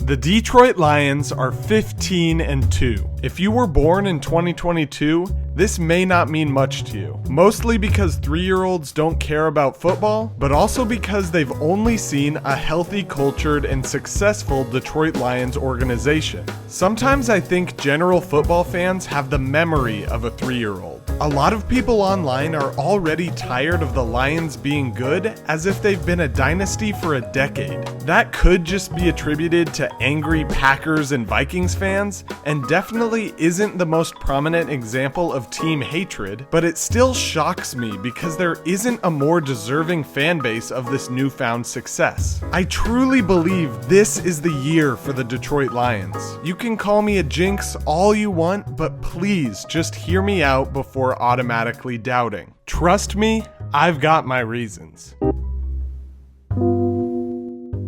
The Detroit Lions are 15-2. If you were born in 2022, this may not mean much to you. Mostly because 3-year-olds don't care about football, but also because they've only seen a healthy, cultured, and successful Detroit Lions organization. Sometimes I think general football fans have the memory of a 3-year-old. A lot of people online are already tired of the Lions being good, as if they've been a dynasty for a decade. That could just be attributed to angry Packers and Vikings fans, and definitely isn't the most prominent example of team hatred, but it still shocks me because there isn't a more deserving fan base of this newfound success. I truly believe this is the year for the Detroit Lions. You can call me a jinx all you want, but please just hear me out before automatically doubting. Trust me, I've got my reasons.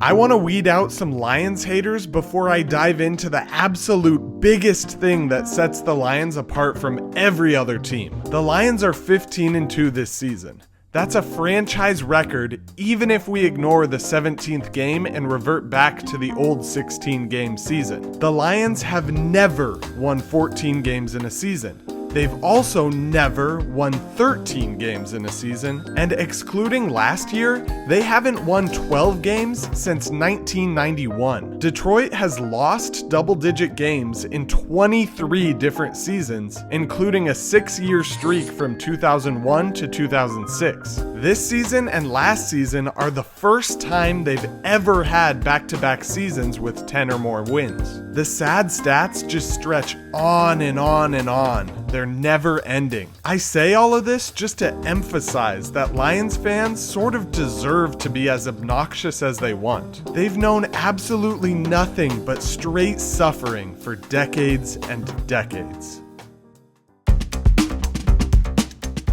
I want to weed out some Lions haters before I dive into the absolute biggest thing that sets the Lions apart from every other team. The Lions are 15-2 this season. That's a franchise record, even if we ignore the 17th game and revert back to the old 16-game season. The Lions have never won 14 games in a season. They've also never won 13 games in a season, and excluding last year, they haven't won 12 games since 1991. Detroit has lost double-digit games in 23 different seasons, including a 6-year streak from 2001 to 2006. This season and last season are the first time they've ever had back-to-back seasons with 10 or more wins. The sad stats just stretch on and on and on. They're never ending. I say all of this just to emphasize that Lions fans sort of deserve to be as obnoxious as they want. They've known absolutely nothing but straight suffering for decades and decades.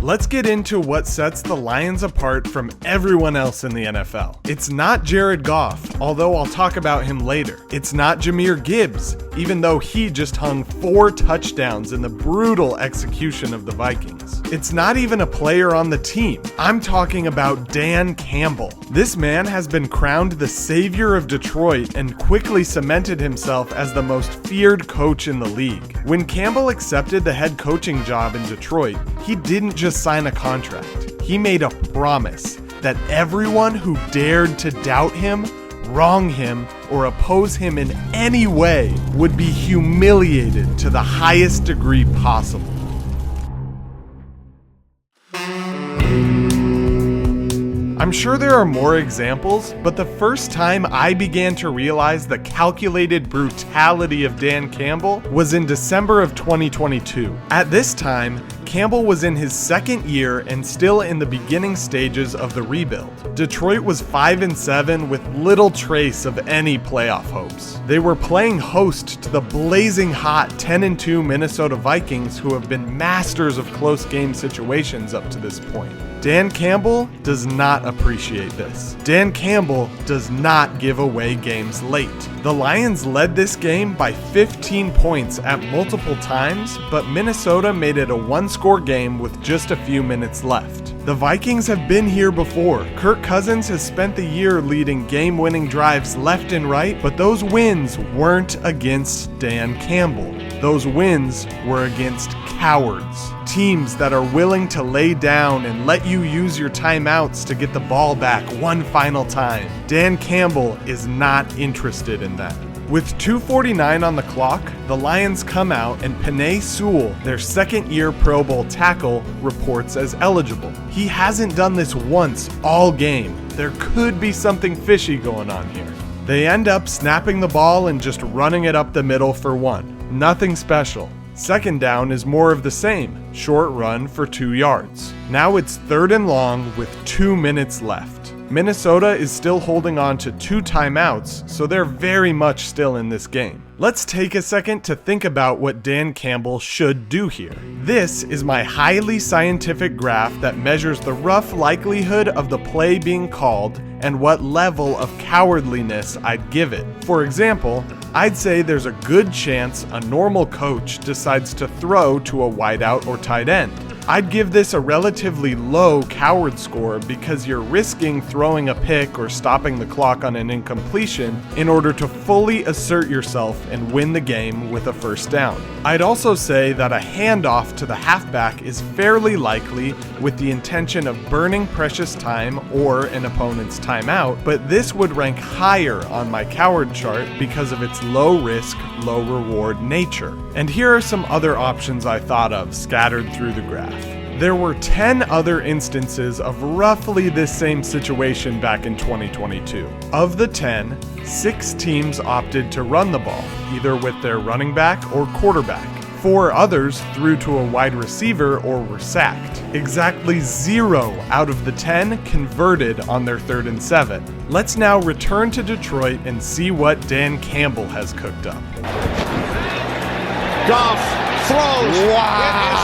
Let's get into what sets the Lions apart from everyone else in the NFL. It's not Jared Goff, although I'll talk about him later. It's not Jahmyr Gibbs, even though he just hung 4 touchdowns in the brutal execution of the Vikings. It's not even a player on the team. I'm talking about Dan Campbell. This man has been crowned the savior of Detroit and quickly cemented himself as the most feared coach in the league. When Campbell accepted the head coaching job in Detroit, he didn't just sign a contract. He made a promise that everyone who dared to doubt him, wrong him, or oppose him in any way would be humiliated to the highest degree possible. I'm sure there are more examples, but the first time I began to realize the calculated brutality of Dan Campbell was in December of 2022. At this time, Campbell was in his second year and still in the beginning stages of the rebuild. Detroit was 5-7 with little trace of any playoff hopes. They were playing host to the blazing hot 10-2 Minnesota Vikings, who have been masters of close game situations up to this point. Dan Campbell does not appreciate this. Dan Campbell does not give away games late. The Lions led this game by 15 points at multiple times, but Minnesota made it a one-score game with just a few minutes left. The Vikings have been here before. Kirk Cousins has spent the year leading game-winning drives left and right, but those wins weren't against Dan Campbell. Those wins were against cowards. Teams that are willing to lay down and let you use your timeouts to get the ball back one final time. Dan Campbell is not interested in that. With 2:49 on the clock, the Lions come out and Penei Sewell, their second-year Pro Bowl tackle, reports as eligible. He hasn't done this once all game. There could be something fishy going on here. They end up snapping the ball and just running it up the middle for 1. Nothing special. Second down is more of the same, short run for 2 yards. Now it's 3rd and long with 2 minutes left. Minnesota is still holding on to 2 timeouts, so they're very much still in this game. Let's take a second to think about what Dan Campbell should do here. This is my highly scientific graph that measures the rough likelihood of the play being called and what level of cowardliness I'd give it. For example, I'd say there's a good chance a normal coach decides to throw to a wideout or tight end. I'd give this a relatively low coward score because you're risking throwing a pick or stopping the clock on an incompletion in order to fully assert yourself and win the game with a first down. I'd also say that a handoff to the halfback is fairly likely with the intention of burning precious time or an opponent's timeout, but this would rank higher on my coward chart because of its low risk, low reward nature. And here are some other options I thought of scattered through the graph. There were 10 other instances of roughly this same situation back in 2022. Of the 10, 6 teams opted to run the ball, either with their running back or quarterback. 4 others threw to a wide receiver or were sacked. Exactly 0 out of the 10 converted on their 3rd and 7. Let's now return to Detroit and see what Dan Campbell has cooked up. Goff throws. Wow!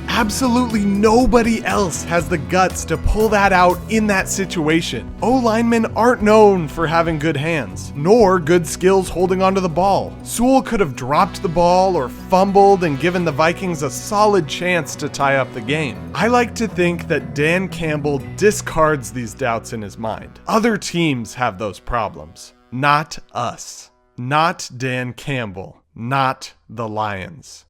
Absolutely nobody else has the guts to pull that out in that situation. O-linemen aren't known for having good hands, nor good skills holding onto the ball. Sewell could have dropped the ball or fumbled and given the Vikings a solid chance to tie up the game. I like to think that Dan Campbell discards these doubts in his mind. Other teams have those problems, not us. Not Dan Campbell, not the Lions.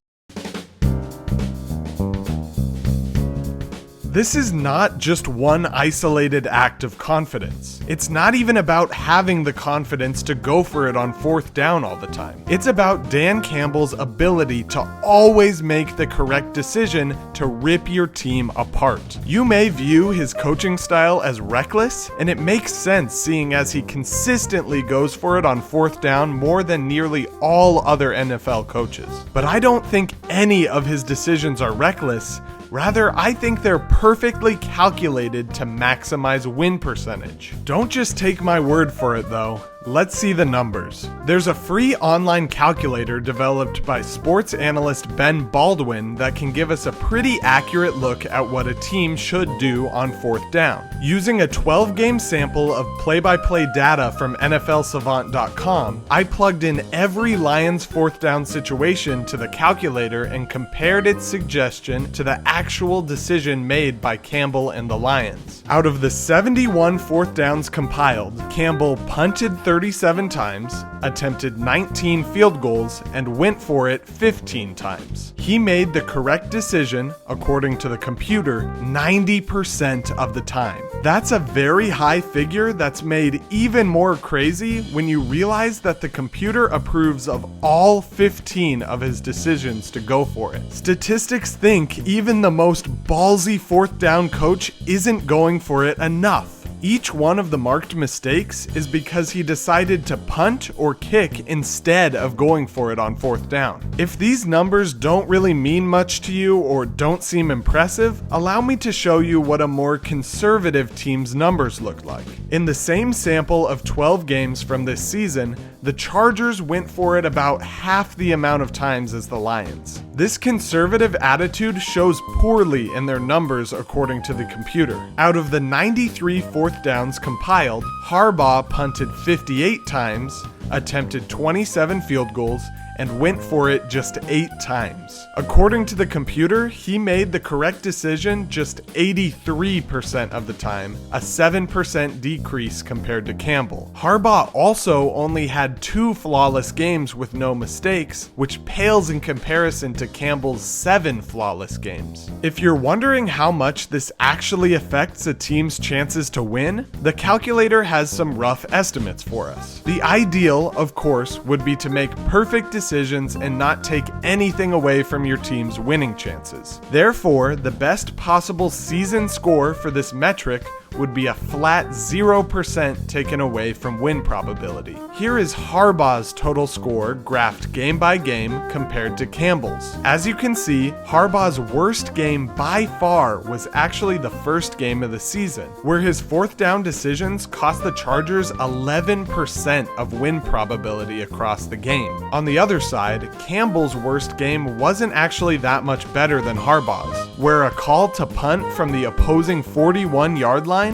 This is not just one isolated act of confidence. It's not even about having the confidence to go for it on 4th down all the time. It's about Dan Campbell's ability to always make the correct decision to rip your team apart. You may view his coaching style as reckless, and it makes sense seeing as he consistently goes for it on 4th down more than nearly all other NFL coaches. But I don't think any of his decisions are reckless. Rather, I think they're perfectly calculated to maximize win percentage. Don't just take my word for it though. Let's see the numbers. There's a free online calculator developed by sports analyst Ben Baldwin that can give us a pretty accurate look at what a team should do on 4th down. Using a 12-game sample of play-by-play data from NFLsavant.com, I plugged in every Lions 4th down situation to the calculator and compared its suggestion to the actual decision made by Campbell and the Lions. Out of the 71 4th downs compiled, Campbell punted 37 times, attempted 19 field goals, and went for it 15 times. He made the correct decision, according to the computer, 90% of the time. That's a very high figure that's made even more crazy when you realize that the computer approves of all 15 of his decisions to go for it. Statistics think even the most ballsy 4th down coach isn't going for it enough. Each one of the marked mistakes is because he decided to punt or kick instead of going for it on 4th down. If these numbers don't really mean much to you or don't seem impressive, allow me to show you what a more conservative team's numbers look like. In the same sample of 12 games from this season, the Chargers went for it about half the amount of times as the Lions. This conservative attitude shows poorly in their numbers according to the computer. Out of the 93 4th downs compiled, Harbaugh punted 58 times, attempted 27 field goals, and went for it just 8 times. According to the computer, he made the correct decision just 83% of the time, a 7% decrease compared to Campbell. Harbaugh also only had 2 flawless games with no mistakes, which pales in comparison to Campbell's 7 flawless games. If you're wondering how much this actually affects a team's chances to win, the calculator has some rough estimates for us. The ideal, of course, would be to make perfect decisions and not take anything away from your team's winning chances. Therefore, the best possible season score for this metric would be a flat 0% taken away from win probability. Here is Harbaugh's total score graphed game by game compared to Campbell's. As you can see, Harbaugh's worst game by far was actually the first game of the season, where his 4th down decisions cost the Chargers 11% of win probability across the game. On the other side, Campbell's worst game wasn't actually that much better than Harbaugh's, where a call to punt from the opposing 41-yard line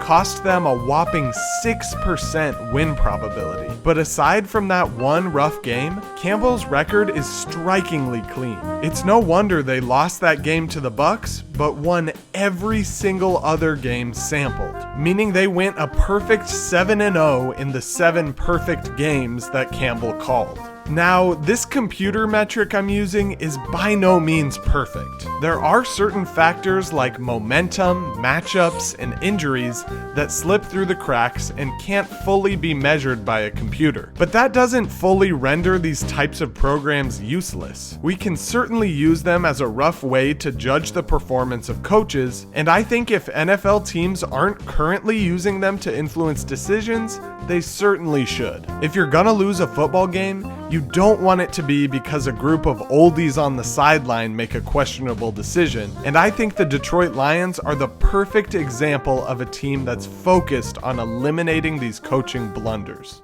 cost them a whopping 6% win probability. But aside from that one rough game, Campbell's record is strikingly clean. It's no wonder they lost that game to the Bucks, but won every single other game sampled, meaning they went a perfect 7-0 in the 7 perfect games that Campbell called. Now, this computer metric I'm using is by no means perfect. There are certain factors like momentum, matchups, and injuries that slip through the cracks and can't fully be measured by a computer. But that doesn't fully render these types of programs useless. We can certainly use them as a rough way to judge the performance of coaches, and I think if NFL teams aren't currently using them to influence decisions, they certainly should. If you're gonna lose a football game, you don't want it to be because a group of oldies on the sideline make a questionable decision, and I think the Detroit Lions are the perfect example of a team that's focused on eliminating these coaching blunders.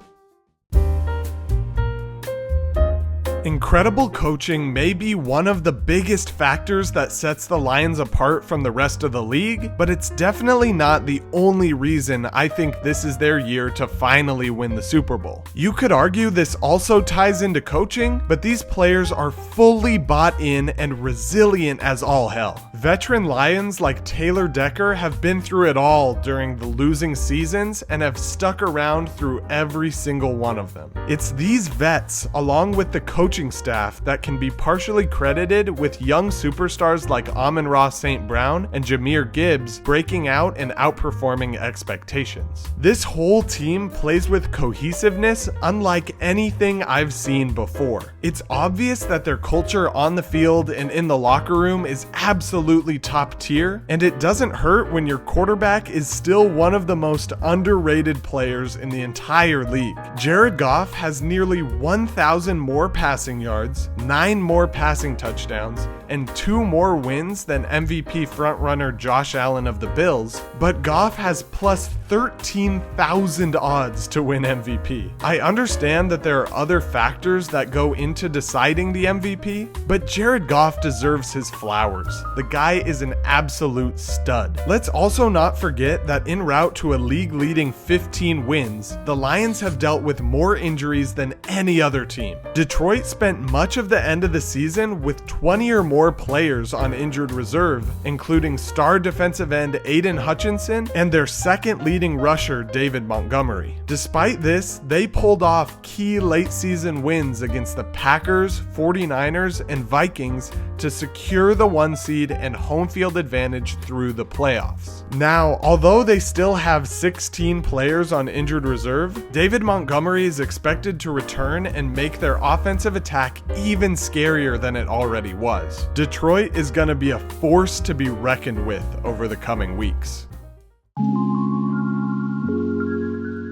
Incredible coaching may be one of the biggest factors that sets the Lions apart from the rest of the league, but it's definitely not the only reason I think this is their year to finally win the Super Bowl. You could argue this also ties into coaching, but these players are fully bought in and resilient as all hell. Veteran Lions like Taylor Decker have been through it all during the losing seasons and have stuck around through every single one of them. It's these vets, along with the coaching staff, that can be partially credited with young superstars like Amon-Ra St. Brown and Jahmyr Gibbs breaking out and outperforming expectations. This whole team plays with cohesiveness unlike anything I've seen before. It's obvious that their culture on the field and in the locker room is absolutely top tier, and it doesn't hurt when your quarterback is still one of the most underrated players in the entire league. Jared Goff has nearly 1,000 more passing yards, 9 more passing touchdowns, and 2 more wins than MVP frontrunner Josh Allen of the Bills, but Goff has plus 13,000 odds to win MVP. I understand that there are other factors that go into deciding the MVP, but Jared Goff deserves his flowers. The guy is an absolute stud. Let's also not forget that en route to a league-leading 15 wins, the Lions have dealt with more injuries than any other team. Detroit spent much of the end of the season with 20 or more players on injured reserve, including star defensive end Aiden Hutchinson and their second leading rusher David Montgomery. Despite this, they pulled off key late season wins against the Packers, 49ers, and Vikings to secure the 1 seed and home field advantage through the playoffs. Now, although they still have 16 players on injured reserve, David Montgomery is expected to return and make their offensive attack even scarier than it already was. Detroit is going to be a force to be reckoned with over the coming weeks.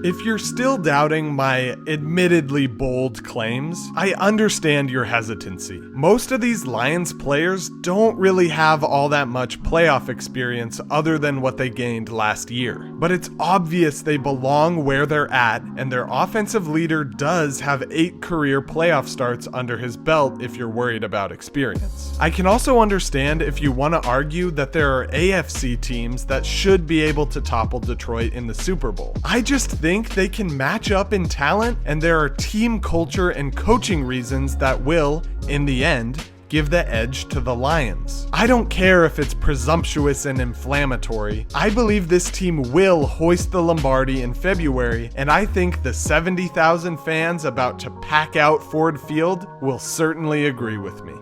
If you're still doubting my admittedly bold claims, I understand your hesitancy. Most of these Lions players don't really have all that much playoff experience other than what they gained last year. But it's obvious they belong where they're at, and their offensive leader does have 8 career playoff starts under his belt if you're worried about experience. I can also understand if you want to argue that there are AFC teams that should be able to topple Detroit in the Super Bowl. I just think they can match up in talent, and there are team culture and coaching reasons that will, in the end, give the edge to the Lions. I don't care if it's presumptuous and inflammatory. I believe this team will hoist the Lombardi in February, and I think the 70,000 fans about to pack out Ford Field will certainly agree with me.